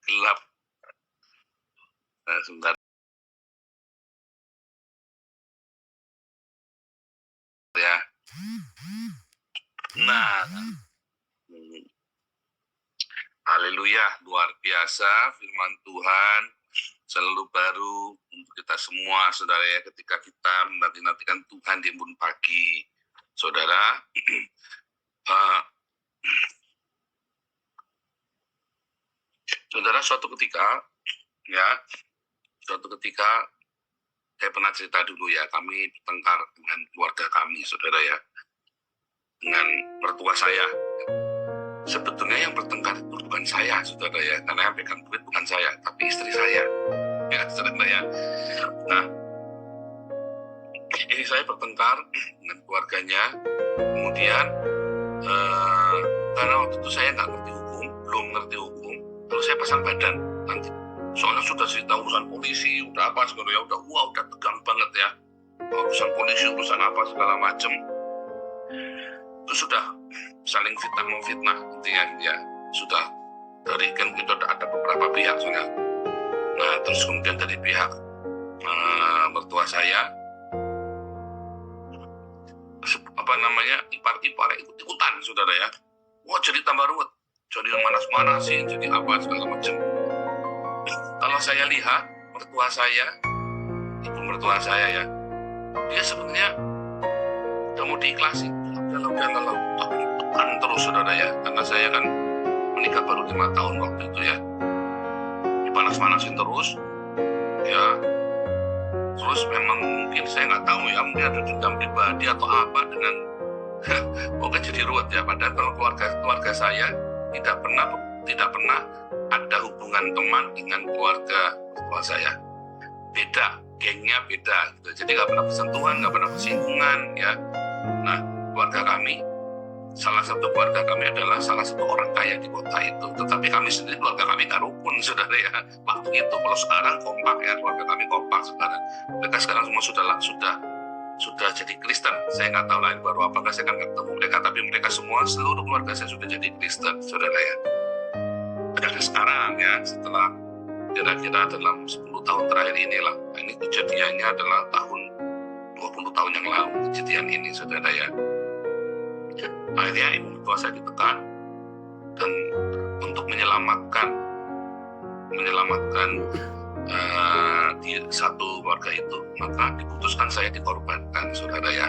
Gelap. Sebentar ya. Nah, haleluya, luar biasa firman Tuhan selalu baru untuk kita semua, saudara ya, ketika kita menanti-nantikan Tuhan di embun pagi. Saudara, saudara, suatu ketika saya pernah cerita dulu ya, kami bertengkar dengan keluarga kami, saudara ya, dengan mertua saya. Sebetulnya yang bertengkar itu bukan saya, saudara ya, karena yang pegang duit bukan saya, tapi istri saya, ya, saudara ya. Nah, ini saya bertengkar dengan keluarganya, kemudian karena waktu itu saya belum ngerti hukum, lalu saya pasang badan nanti. Soalnya sudah cerita urusan polisi, udah apa segala ya, udah tegang banget ya, urusan polisi, urusan apa segala macem. Itu sudah saling memfitnah intinya ya, sudah dari kan kita ada beberapa pihak soalnya. Nah, terus kemudian dari pihak mertua saya, ipar-ipar ikut-ikutan, saudara ya. Wah, jadi tambah ruwet, jadi manas-manasin, jadi apa segala macam. Kalau saya lihat ibu mertua saya ya, dia sebenarnya udah mau diikhlasin, udah tapi tekan terus, saudara ya, karena saya kan menikah baru 5 tahun waktu itu ya, dipanas-panasin terus ya. Terus memang mungkin saya nggak tahu ya, mungkin ada dendam pribadi atau apa dengan pokoknya jadi ruwet ya. Padahal kalau keluarga saya tidak pernah ada hubungan teman dengan keluarga mertua saya. Beda, gengnya beda gitu. Jadi nggak pernah bersentuhan, nggak pernah bersinggungan ya. Nah, salah satu keluarga kami adalah salah satu orang kaya di kota itu. Tetapi kami sendiri, keluarga kami nggak rukun, saudara ya. Waktu itu, kalau sekarang kompak ya, keluarga kami kompak sekarang. Mereka sekarang semua sudah jadi Kristen. Saya nggak tahu lain baru apakah, saya kan nggak ketemu mereka, tapi mereka semua, seluruh keluarga saya sudah jadi Kristen, saudara ya. Dan sekarang ya, setelah kira-kira dalam 10 tahun terakhir inilah, ini kejadiannya adalah tahun 20 tahun yang lalu kejadian ini, saudara ya. Akhirnya ibu mertua saya ditekan, dan untuk menyelamatkan di satu keluarga itu, maka diputuskan saya dikorbankan, saudara ya.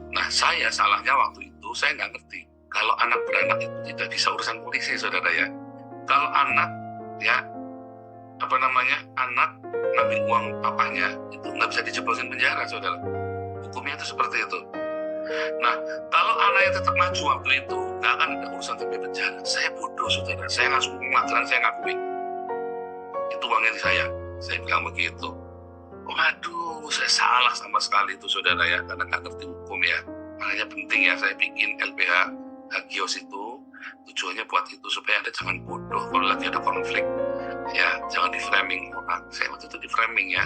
Nah, salahnya waktu itu saya nggak ngerti kalau anak beranak itu tidak bisa urusan polisi, saudara ya. Kalau anak ya anak ngambil uang papanya itu nggak bisa dijeblosin penjara, saudara. Hukumnya itu seperti itu. Nah, kalau anaknya tetap maju waktu itu, nggak akan ada urusan di penjara. Saya bodoh, saudara. Saya langsung pengadilan, saya ngakui itu uangnya di saya bilang begitu. Waduh, saya salah sama sekali itu, saudara ya, karena nggak ngerti hukum ya. Makanya penting ya, saya bikin LBH Hagios itu tujuannya buat itu, supaya Anda jangan bodoh kalau lagi ada konflik ya, jangan di framing orang. Saya waktu itu di framing ya,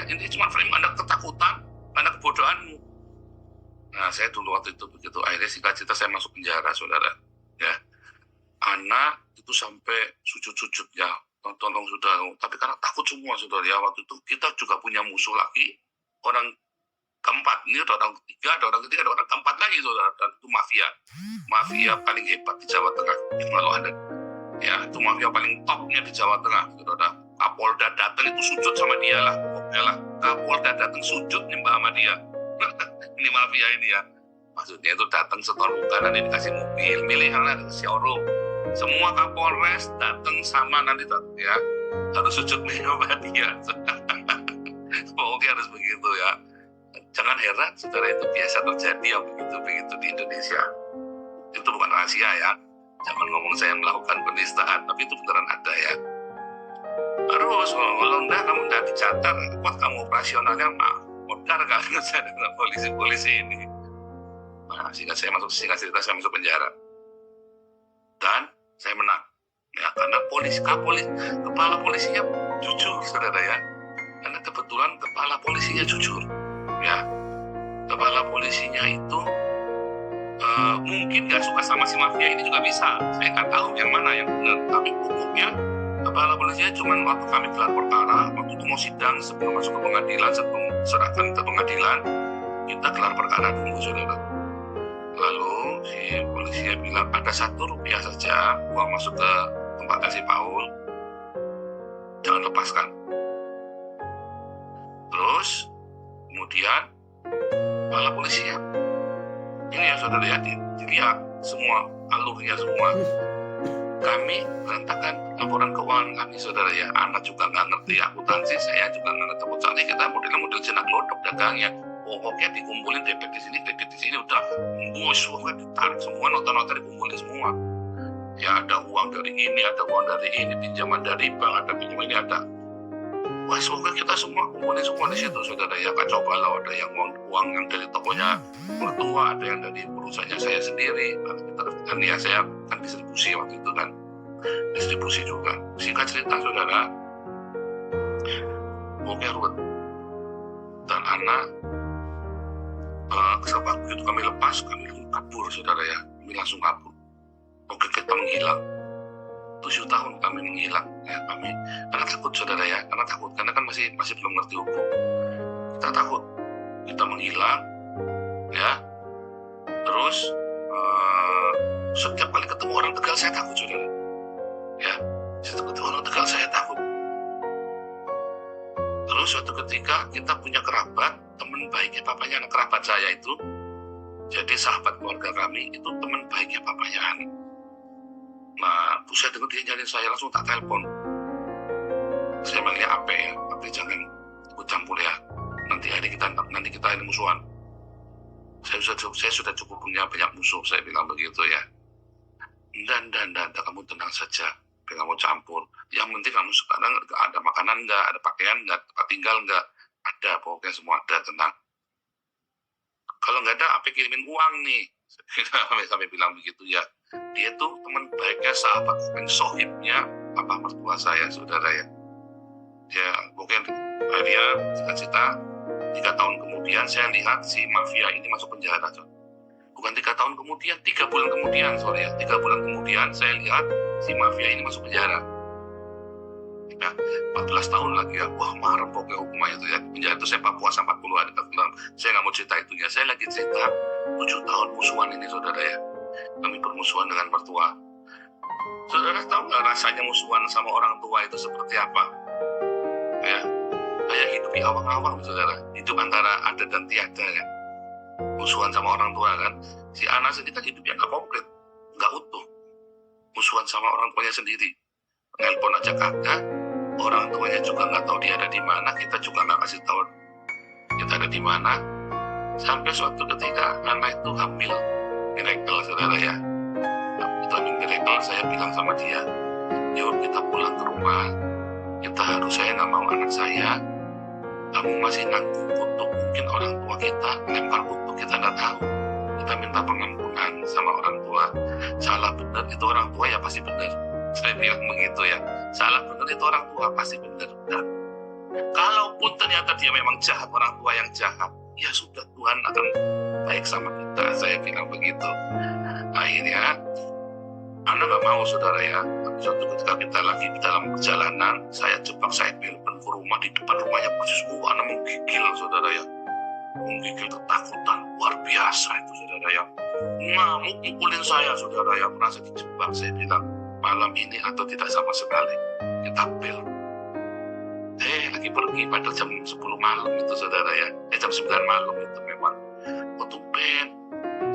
ini cuma framing Anda ketakutan, Anda kebodohanmu. Nah, saya dulu waktu itu begitu. Akhirnya singkat cerita saya masuk penjara, saudara ya. Anak itu sampai sujud-sujud ya, tolong sudah, tapi karena takut semua, saudara ya. Waktu itu kita juga punya musuh lagi, orang keempat. Ini ada orang ketiga, ada orang keempat lagi, saudara. Dan itu mafia paling hebat di Jawa Tengah. Kalau Anda ya, itu mafia paling topnya di Jawa Tengah, saudara. Kapolda datang itu sujud sama dia lah, pokoknya lah. Kapolda datang sujud nyembah sama dia. Ini mafia ini ya, maksudnya itu datang setor muka, nanti dikasih mobil, milihan, dikasih showroom. Semua Kapolres datang sama nanti ya, harus sujud menyembah dia. Oke, harus begitu ya. Jangan heran, saudara, itu biasa terjadi yang begitu di Indonesia. Itu bukan rahasia ya. Jangan ngomong saya melakukan penistaan, tapi itu beneran ada ya. Terus kalau kamu nggak dicatat, kuat kamu operasionalnya mah modar kan saya dengan polisi ini. Nah, singkat cerita saya masuk penjara dan saya menang ya, karena kepala polisinya jujur, saudara ya. Karena kebetulan kepala polisinya jujur ya. Kepala polisinya itu mungkin nggak suka sama si mafia ini juga bisa. Saya nggak tahu yang mana yang benar. Tapi pokoknya kepala polisinya cuma waktu kami gelar perkara, waktu itu mau sidang sebelum masuk ke pengadilan, sebelum serahkan ke pengadilan, kita gelar perkara dulu, saudara. Lalu si polisi bilang ada 1 rupiah saja uang masuk ke tempatnya si Paul, jangan lepaskan. Terus kemudian kepala polisinya ini ya saudara ya, dilihat semua alurnya semua. Kami berantakan laporan keuangan kami, saudara ya. Anak juga nggak ngerti akuntansi, saya juga nggak ngerti akuntansi. Kita model-model jenak lodok dagangnya. Pokoknya dikumpulin debit di sini, udah bos, pokoknya ditarik semua, nota-nota dikumpulin semua. Ya ada uang dari ini, ada uang dari ini, pinjaman dari bank, ada pinjaman ini, ada. Wah, semoga kita semua kumpulin semua di situ, saudara ya. Kacau balau, ada yang uang yang dari tokonya mertua, ada yang dari perusahaannya saya sendiri. Dan ya saya kan distribusi waktu itu kan, distribusi juga. Singkat cerita, saudara, pokoknya ruwet. Dan anak kesempatan begitu kami lepas, kami kabur, saudara ya. Kami langsung kabur. Oke, kita menghilang. 7 tahun kami menghilang ya, kami karena takut, saudara ya, karena kan masih belum ngerti hukum. Kita takut, kita menghilang ya. Terus setiap kali ketemu orang Tegal saya takut, saudara ya. Setiap ketemu orang Tegal saya takut. Terus suatu ketika kita punya kerabat, teman baiknya papanya anak, kerabat saya itu jadi sahabat keluarga kami, itu teman baiknya papanya anak. Nah, saya dengar dia nyariin saya, langsung tak telepon. Saya manggilnya Ape ya, Ape jangan ikut campur ya. Nanti kita ini musuhan. Saya sudah cukup punya banyak musuh, saya bilang begitu ya. Dan kamu tenang saja, kamu mau campur. Yang penting kamu sekarang ada makanan nggak, ada pakaian nggak, tempat tinggal nggak, ada, pokoknya semua ada, tenang. Kalau nggak ada, Ape kirimin uang nih. Sampai bilang begitu ya. Dia tuh teman baiknya, sahabat dan sohibnya papa mertua saya, saudara ya. Ya, mungkin dia cita-cita 3 tahun kemudian saya lihat si mafia ini masuk penjara. Bukan 3 tahun kemudian, 3 bulan kemudian, 3 bulan kemudian saya lihat si mafia ini masuk penjara. Ya, 14 tahun lagi ya. Wah, marah pokoknya hukumannya itu ya. Penjara itu saya puasa 40 hari. Saya nggak mau cerita itu ya. Saya lagi cerita 7 tahun musuhan ini, saudara ya. Kami bermusuhan dengan mertua. Saudara tahu nggak rasanya musuhan sama orang tua itu seperti apa? Ya, kayak hidup di awang-awang, saudara. Hidup antara ada dan tiada ya. Musuhan sama orang tua kan. Si anak sendiri kan hidupnya nggak komplit, nggak utuh. Musuhan sama orang tuanya sendiri. Nelpon aja kagak. Orang tuanya juga nggak tahu dia ada di mana. Kita juga nggak kasih tahu kita ada di mana. Sampai suatu ketika anak itu hamil. Miracle, saudara ya. Kita miracle, saya bilang sama dia, yuk kita pulang ke rumah. Saya nggak mau anak saya, kamu masih nanggung kutuk, mungkin orang tua kita lempar kutuk, kita nggak tahu. Kita minta pengampunan sama orang tua. Salah benar itu orang tua ya pasti benar. Saya bilang begitu ya. Salah benar itu orang tua pasti benar. Dan kalaupun ternyata dia memang jahat, orang tua yang jahat, ya sudah, Tuhan akan baik sama kita. Saya bilang begitu. Akhirnya Anda nggak mau, saudara ya. Suatu ketika kita lagi di dalam perjalanan, saya jebak, saya belok ke rumah, di depan rumahnya persis anak menggigil, saudara ya. Menggigil ketakutan luar biasa itu, saudara ya. Ngamuk mukulin saya, saudara ya. Merasa dijebak. Saya bilang, malam ini atau tidak sama sekali. Kita bel. Lagi pergi pada jam 10 malam itu, saudara ya. Jam 9 malam itu memang. Kok tumben?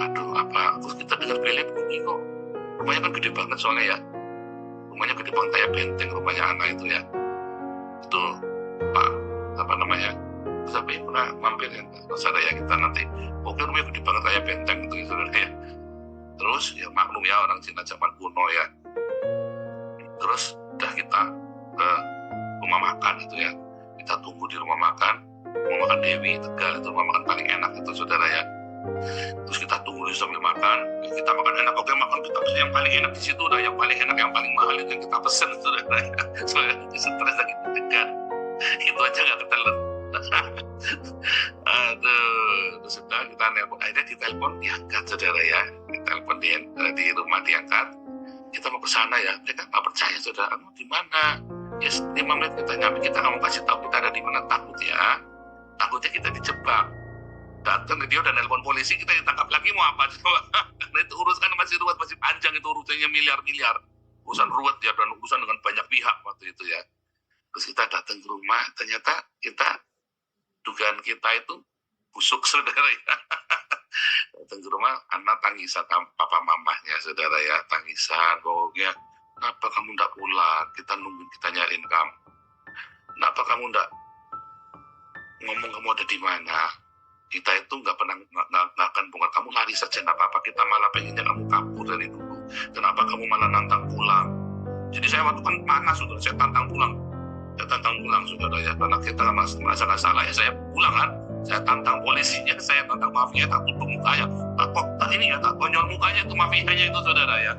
Aduh, apa? Terus kita dengar belnya bunyi kok. Rumahnya kan gede banget soalnya ya. Rumahnya gede banget kayak benteng rumahnya anak itu ya. Itu Pak, apa namanya? Sampai pernah mampir ya, saudara ya, kita nanti. Oke, rumahnya gede banget kayak benteng itu, saudara ya. Terus ya maklum ya, orang Cina zaman kuno ya. Terus udah kita ke rumah makan itu ya. Kita tunggu di rumah makan Dewi Tegal, itu rumah makan paling enak itu, saudara ya. Terus kita tunggu sambil makan, kita makan enak, oke, makan kita pesen yang paling enak di situ, udah yang paling enak, yang paling mahal itu yang kita pesen, saudara ya. Soalnya stres lagi deg-degan, itu aja nggak ketelan. Aduh, sudah kita nelpon, akhirnya ditelepon diangkat saudara ya, ditelepon di rumah diangkat, kita mau ke sana ya, mereka nggak percaya saudara, kamu di mana? Ya 5 menit kita nyampe, kita nggak mau kasih tahu kita ada di mana, takutnya kita dijebak. Datang dia udah nelpon polisi, kita ditangkap lagi mau apa coba? Karena itu urusan masih ruwet, masih panjang, itu urusannya miliar-miliar, urusan ruwet ya, dan urusan dengan banyak pihak waktu itu ya. Terus kita datang ke rumah, ternyata dugaan kita itu busuk saudara ya. Datang ke rumah, anak tangisan, papa mamahnya saudara ya, tangisan, pokoknya, kenapa kamu nggak pulang? Kita nungguin, kita nyariin kamu. Kenapa kamu nggak ngomong kamu ada di mana? Kita itu nggak akan bongkar, kamu lari saja nggak apa-apa. Kita malah pengennya kamu kabur dari dulu. Kenapa kamu malah nantang pulang? Jadi saya waktu kan panas saudara, saya tantang pulang saudara ya, karena kita merasa nggak salah ya, saya pulang kan. Saya tantang polisinya, saya tantang mafia, tak tutup mukanya, tak konyol mukanya itu mafianya itu saudara ya.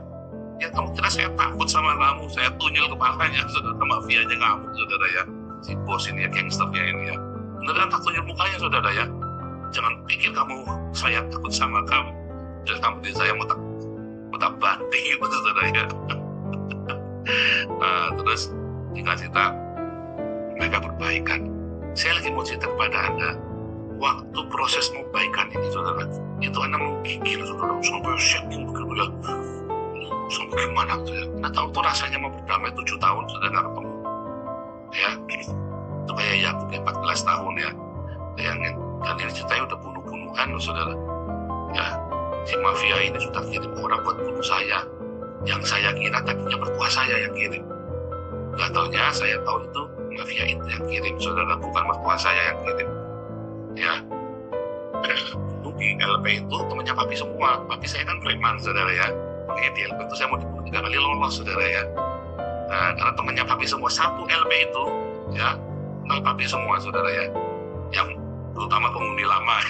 Ya kamu kira saya takut sama kamu, saya tunyil kepalanya saudara, mafianya kamu saudara ya, si bos ini ya, gangsternya ini ya. Beneran tak tunyil mukanya saudara ya. Jangan pikir saya takut sama kamu, dan kamu di saya mau tak banting itu saudara ya. Terus dikasih tahu, mereka berbaikan. Saya lagi mau cerita kepada Anda, waktu proses mau baikan ini saudara, itu Anda menggigil saudara, sampai shaking begitu ya, sampai gimana tuh ya. Anda tahu tuh rasanya mau berdamai 7 tahun sudah nggak ketemu ya, itu kayak Yakub 14 tahun ya, bayangin. Dan ini ceritanya udah bunuh-bunuhan loh saudara ya, si mafia ini sudah kirim orang buat bunuh saya, yang saya kira tadinya mertua saya yang kirim. Gak taunya saya tahu itu mafia itu yang kirim saudara, bukan mertua saya yang kirim ya. Di LP itu temannya papi semua, papi saya kan preman saudara ya, makanya di LP itu saya mau dibunuh 3 kali lolos saudara ya. Nah, karena temannya papi semua, satu LP itu ya kenal papi semua saudara ya, yang terutama penghuni lama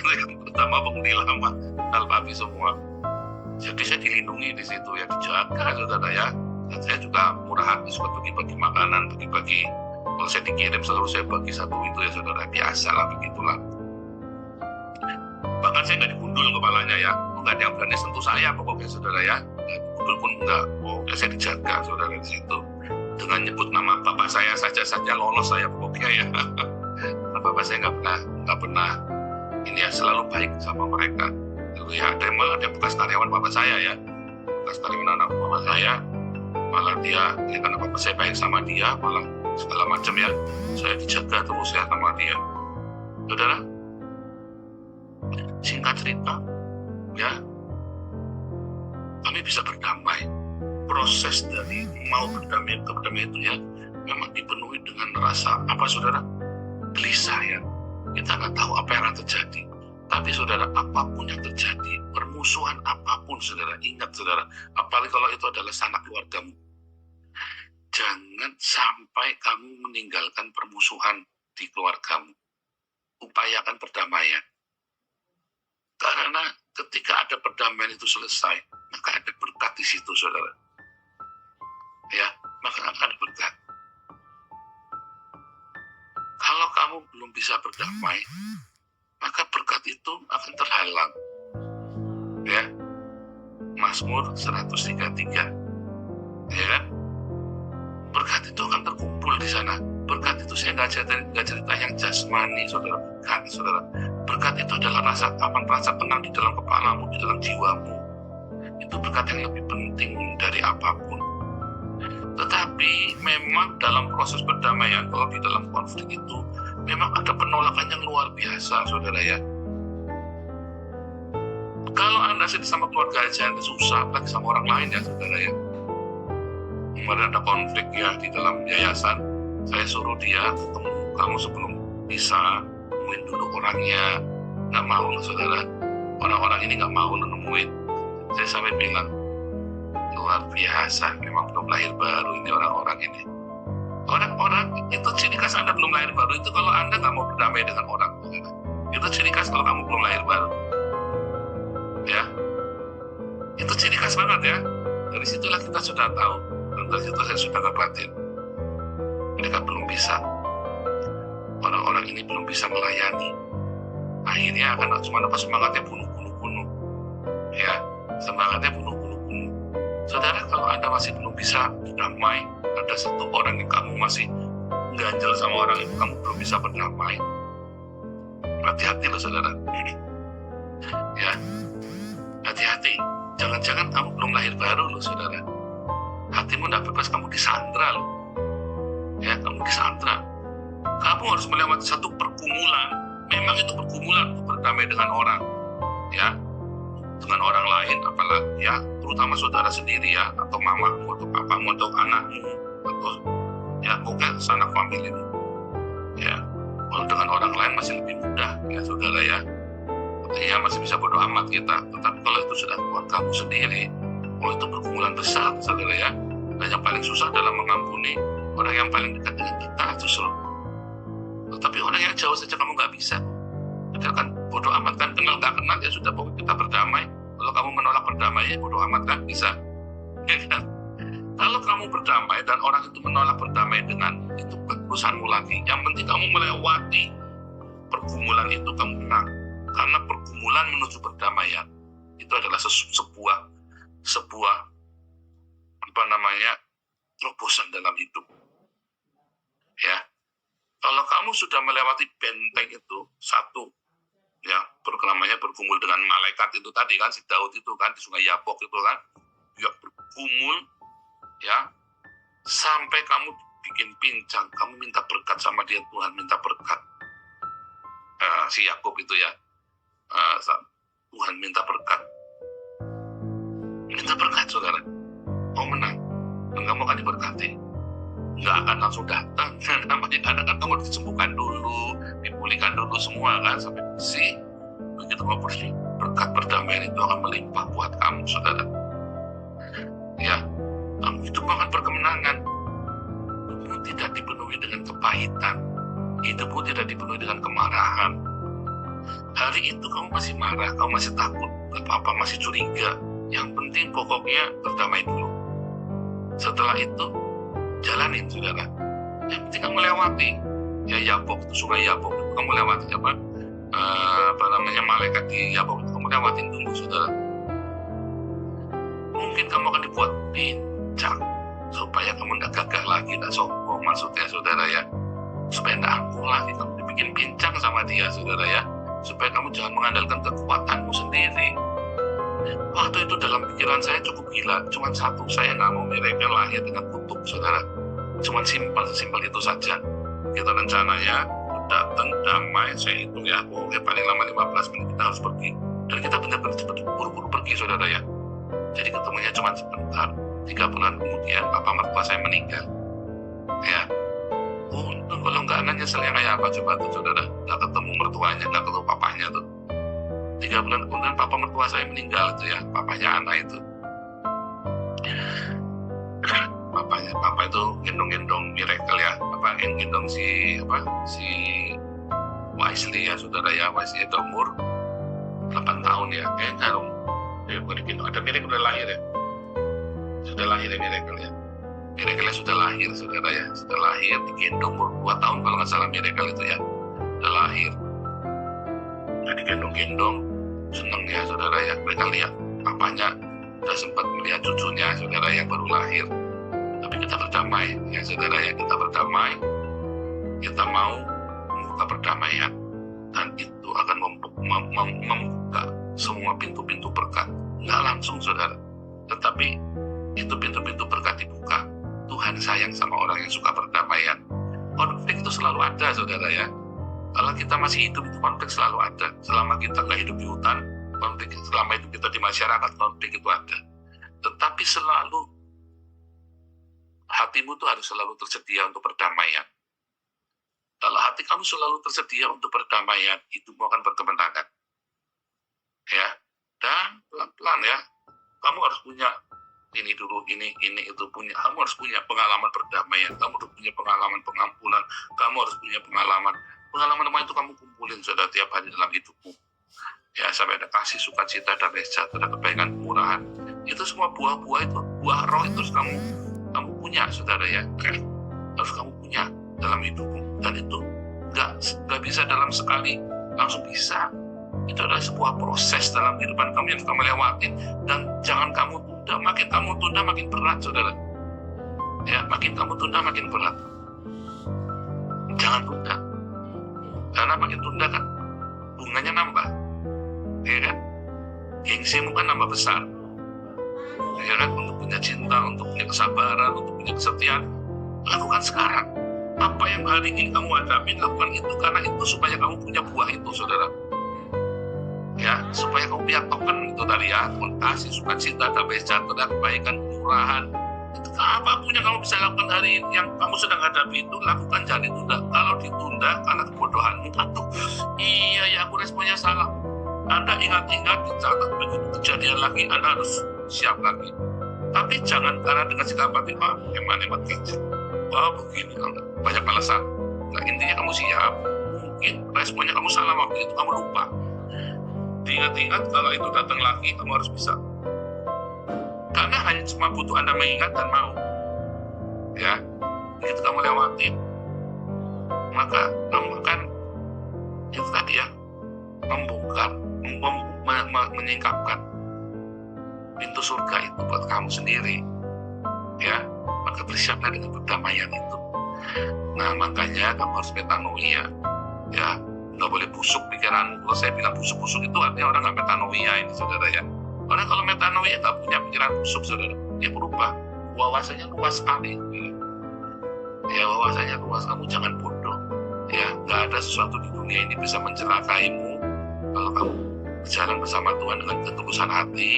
kenal papi semua. Jadi saya dilindungi di situ ya, dijaga saudara ya. Dan saya juga murah hati, suka bagi-bagi makanan, bagi-bagi. Kalau saya dikirim selalu saya bagi satu itu ya saudara, biasa lah begitulah. Bahkan saya nggak dibundul kepalanya ya, nggak ada yang berani sentuh saya pokoknya saudara ya. Dibundul pun nggak, pokoknya saya dijaga saudara di situ. Dengan nyebut nama bapak saya saja lolos saya pokoknya ya. Karena bapak saya nggak pernah ini ya, selalu baik sama mereka. Dulu ya ada yang bekas karyawan bapak saya ya, bekas karyawan anak bapak saya. Malah dia karena bapak saya baik sama dia, malah segala macam ya, saya dijaga terus ya sama dia saudara. Singkat cerita ya, kami bisa berdamai. Proses dari mau berdamai ke berdamai itu ya, memang dipenuhi dengan rasa apa saudara, gelisah ya. Kita nggak tahu apa yang akan terjadi, tapi saudara, apapun yang terjadi, permusuhan apapun saudara, ingat saudara, apalagi kalau itu adalah sanak keluargamu, jangan sampai kamu meninggalkan permusuhan di keluargamu. Upayakan perdamaian. Karena ketika ada perdamaian itu selesai, maka ada berkat di situ saudara. Ya, maka akan ada berkat. Kalau kamu belum bisa berdamai, maka berkat itu akan terhalang. Ya, Mazmur 133, ya kan? Berkat itu akan terkumpul di sana. Berkat itu saya nggak cerita yang jasmani, saudara. Bukan, saudara. Berkat itu adalah rasa aman, rasa tenang di dalam kepalamu, di dalam jiwamu. Itu berkat yang lebih penting dari apapun. Tetapi memang dalam proses perdamaian, kalau di dalam konflik itu, memang ada penolakan yang luar biasa, saudara ya. Kalau Anda sedih sama keluarga aja, Anda susah, apalagi sama orang lain ya, saudara ya. Kemarin ada konflik ya di dalam yayasan, saya suruh dia ketemu kamu sebelum bisa, nemuin dulu orangnya. Nggak mau saudara, orang-orang ini nggak mau nemuin. Saya sampai bilang, luar biasa, memang belum lahir baru ini orang-orang ini. Orang-orang itu ciri khas Anda belum lahir baru itu kalau Anda nggak mau berdamai dengan orang. Itu ciri khas kalau kamu belum lahir baru. Ya, itu ciri khas banget ya. Dari situlah kita sudah tahu. Dan dari situ saya sudah dapatin, mereka belum bisa. orang-orang ini belum bisa melayani. Akhirnya akan cuma semangatnya bunuh, ya, semangatnya bunuh. Saudara, kalau Anda masih belum bisa berdamai, ada satu orang yang kamu masih ganjel sama orang itu, kamu belum bisa berdamai, hati-hati loh saudara. Ya, hati-hati. Jangan-jangan kamu belum lahir baru loh saudara. Hatimu tidak bebas, kamu disandra loh. Ya, kamu disandra. Kamu harus melewati satu pergumulan. Memang itu pergumulan untuk berdamai dengan orang, ya, dengan orang lain, apalagi ya, terutama saudara sendiri ya, atau mamamu, atau papamu, atau anakmu, atau ya, pokoknya sanak familimu. Ya, kalau dengan orang lain masih lebih mudah, ya saudara ya. Ya masih bisa bodo amat kita. Tetapi kalau itu sudah keluargamu sendiri, oh itu pergumulan besar, saudara ya. Dan yang paling susah dalam mengampuni orang yang paling dekat dengan kita justru. Tetapi orang yang jauh saja kamu nggak bisa. Padahal kan bodo amat kan, kenal nggak kenal ya sudah, pokoknya kita berdamai. Kalau kamu menolak berdamai ya bodo amat kan, bisa. Ya kan? Kalau kamu berdamai dan orang itu menolak berdamai dengan itu, urusanmu lagi. Yang penting kamu melewati pergumulan itu, kamu menang. Karena pergumulan menuju perdamaian itu adalah sebuah terobosan dalam hidup. Ya, kalau kamu sudah melewati benteng itu satu, ya, namanya bergumul dengan malaikat itu tadi kan, si Daud itu kan di Sungai Yabok itu kan, dia bergumul, ya, sampai kamu bikin pincang, kamu minta berkat sama dia, Tuhan minta berkat. Si Yakub itu ya, Tuhan minta berkat saudara, kau menang dan kamu akan diberkati. Nggak akan langsung datang, namanya kadang-kadang kamu harus disembuhkan dulu, dipulihkan dulu semua kan sampai bersih. Begitu kamu bersih, berkat perdamaian itu akan melimpah buat kamu saudara. Ya, kamu hidup akan berkemenangan. Hidupmu tidak dipenuhi dengan kepahitan, hidupmu tidak dipenuhi dengan kemarahan. Hari itu kamu masih marah, kamu masih takut, apa-apa masih curiga. Yang penting pokoknya berdamai dulu. Setelah itu jalanin saudara. Yang penting kamu lewati. Ya Yabok itu, Sungai Yabok itu kamu lewati apa malaikat di Yabok itu kamu lewatin dulu saudara. Mungkin kamu akan dibuat pincang supaya kamu tidak gagah lagi, tidak sombong maksudnya saudara ya. Supaya tidak angkuh lagi, kamu dibikin pincang sama dia saudara ya. Supaya kamu jangan mengandalkan kekuatanmu sendiri. Waktu itu dalam pikiran saya cukup gila, cuma satu, saya nggak mau miracle lahir dengan kutuk saudara. Cuma sesimpel itu saja. Kita rencananya datang damai, saya hitung ya, paling lama 15 menit kita harus pergi. Dan kita benar-benar cepat buru-buru pergi saudara ya. Jadi ketemunya cuma sebentar. 3 bulan kemudian papa mertua saya meninggal. Ya, untung kalau nggak nanya nyesel yang kayak apa coba tuh saudara. Nggak ketemu mertuanya, nggak ketemu papanya tuh. 3 bulan kemudian papa mertua saya meninggal itu ya, papanya anak itu. Papa itu gendong-gendong miracle ya, gendong si Wesley ya saudara ya. Wesley itu umur 8 tahun ya, kayaknya bukan digendong, ada miracle udah lahir ya, sudah lahir ya miracle ya. Miracle sudah lahir saudara ya, sudah lahir, digendong umur 2 tahun kalau nggak salah miracle itu ya, sudah lahir. Jadi gendong-gendong, seneng ya saudara ya, mereka lihat papanya sudah sempat melihat cucunya saudara yang baru lahir. Tapi kita berdamai ya saudara ya, kita berdamai, kita mau membuka perdamaian, dan itu akan membuka semua pintu-pintu berkat. Nggak langsung saudara, tetapi itu pintu-pintu berkat dibuka. Tuhan sayang sama orang yang suka perdamaian. Konflik itu selalu ada saudara ya. Kalau kita masih hidup itu konflik selalu ada. Selama kita nggak hidup di hutan, konflik. Selama hidup kita di masyarakat, konflik itu ada. Tetapi selalu hatimu tuh harus selalu tersedia untuk perdamaian. Kalau hati kamu selalu tersedia untuk perdamaian, hidupmu akan berkemenangan. Ya, dan pelan-pelan ya, kamu harus punya ini dulu, ini itu punya. Kamu harus punya pengalaman perdamaian, kamu harus punya pengalaman pengampunan, kamu harus punya pengalaman semua itu kamu kumpulin sudah tiap hari dalam hidupmu. Ya, sampai ada kasih, sukacita, damai sejahtera, kebaikan, kemurahan. Itu semua buah-buah itu, buah roh itu harus kamu punya saudara ya. Harus kamu punya dalam hidupmu. Dan itu nggak bisa dalam sekali langsung bisa. Itu adalah sebuah proses dalam kehidupan kamu yang kamu lewati, dan jangan kamu tunda. Makin kamu tunda makin berat, saudara. Ya, makin kamu tunda makin berat. Jangan tunda, karena makin tunda kan bunganya nambah, ya kan? Gengsimu kan nambah besar, ya kan? Untuk punya cinta, untuk punya kesabaran, untuk punya kesetiaan, lakukan sekarang. Apa yang hari ini kamu hadapi, lakukan itu, karena itu supaya kamu punya buah itu, saudara. Ya, supaya kamu punya token itu tadi ya, kasih, sukacita, damai sejahtera, kebaikan, kemurahan. Itu apapun yang kamu bisa lakukan hari ini, yang kamu sedang hadapi itu, lakukan, jangan ditunda. Kalau ditunda karena kebodohanmu, atau iya ya aku responnya salah, Anda ingat-ingat, dicatat, begitu kejadian lagi, Anda harus siap lagi. Tapi jangan karena dengan sikap hati, hemat kecil, begini, banyak alasan. Nah, intinya kamu siap. Mungkin responnya kamu salah waktu itu, kamu lupa. Diingat-ingat, kalau itu datang lagi, kamu harus bisa. Karena hanya cuma butuh Anda mengingat dan mau. Ya, begitu kamu lewatin, maka kamu akan itu tadi ya, membongkar, menyingkapkan pintu surga itu buat kamu sendiri. Ya, maka bersiaplah dengan perdamaian itu. Nah, makanya kamu harus metanoia. Ya, nggak boleh busuk pikiranmu. Kalau saya bilang busuk-busuk itu artinya orang nggak metanoia ini, saudara ya. Orang kalau metanoia nggak punya pikiran busuk, saudara, dia berubah. Wawasannya luas sekali. Ya, wawasannya luas. Kamu jangan bodoh. Ya, nggak ada sesuatu di dunia ini bisa mencelakaimu kalau kamu berjalan bersama Tuhan dengan ketulusan hati.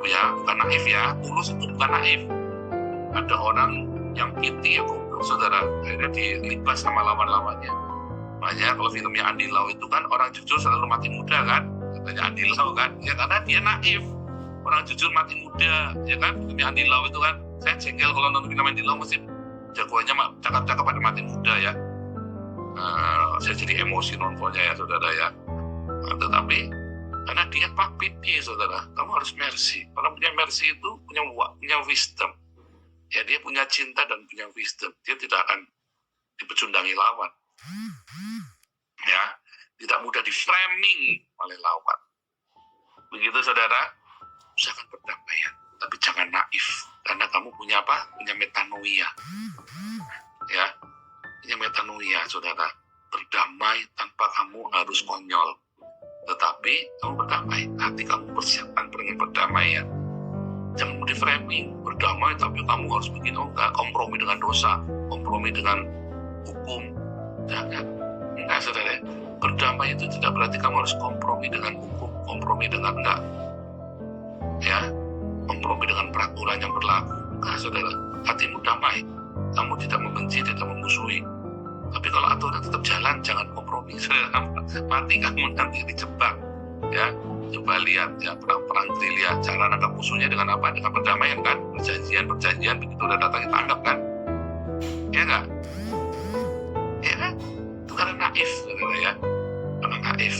Ya, bukan naif ya. Tulus itu bukan naif. Ada orang yang piti ya, goblok, saudara. Akhirnya dilibas sama lawan-lawannya. Makanya kalau filmnya Andi Lau itu kan, orang jujur selalu mati muda kan. Katanya Andi Lau kan, ya karena dia naif. Orang jujur mati muda, ya kan? Filmnya Andi Lau itu kan, saya jengkel kalau nonton film Andi Lau, mesti jagoannya cakap-cakap pada mati muda ya. Saya jadi emosi nontonnya ya, saudara ya. Tetapi karena dia piti, saudara, kamu harus mercy. Orang punya mercy itu punya wisdom. Ya, dia punya cinta dan punya wisdom. Dia tidak akan dipecundangi lawan. Ya, tidak mudah di-framing oleh lawan. Begitu, saudara. Usahakan perdamaian, tapi jangan naif, karena kamu punya apa? Punya metanoia. Ya, punya metanoia, saudara. Berdamai tanpa kamu harus konyol, tetapi kamu berdamai, hati kamu persiapkan dengan perdamaian. Jangan di-framing, berdamai tapi kamu harus begini, enggak, kompromi dengan dosa, kompromi dengan hukum. Jangan. Enggak, saudara. Berdamai itu tidak berarti kamu harus kompromi dengan hukum, kompromi dengan enggak. Ya, kompromi dengan peraturan yang berlaku. Enggak, saudara. Hatimu damai. Kamu tidak membenci, tidak memusuhi. Tapi kalau aturan tetap jalan, jangan kompromi. Saudara, mati kamu nanti dijebak. Ya, coba lihat ya, perang gerilya. Cara nangkap musuhnya dengan apa? Dengan perdamaian kan? Perjanjian, begitu udah datang ditangkap kan? Ya enggak? Ya kan? Itu karena naif, saudara ya. Karena naif.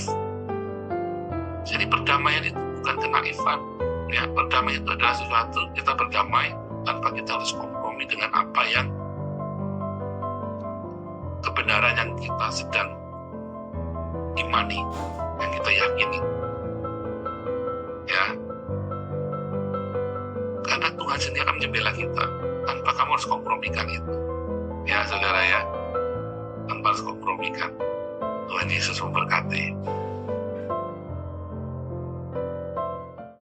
Jadi perdamaian itu bukan kenaifan. Ya, perdamaian itu adalah sesuatu kita berdamai tanpa kita harus kompromi dengan apa yang kebenaran yang kita sedang imani, yang kita yakini. Ya, karena Tuhan sendiri akan membela kita tanpa kamu harus kompromikan itu. Ya, saudara ya, tanpa harus kompromikan. Tuhan Yesus memberkati.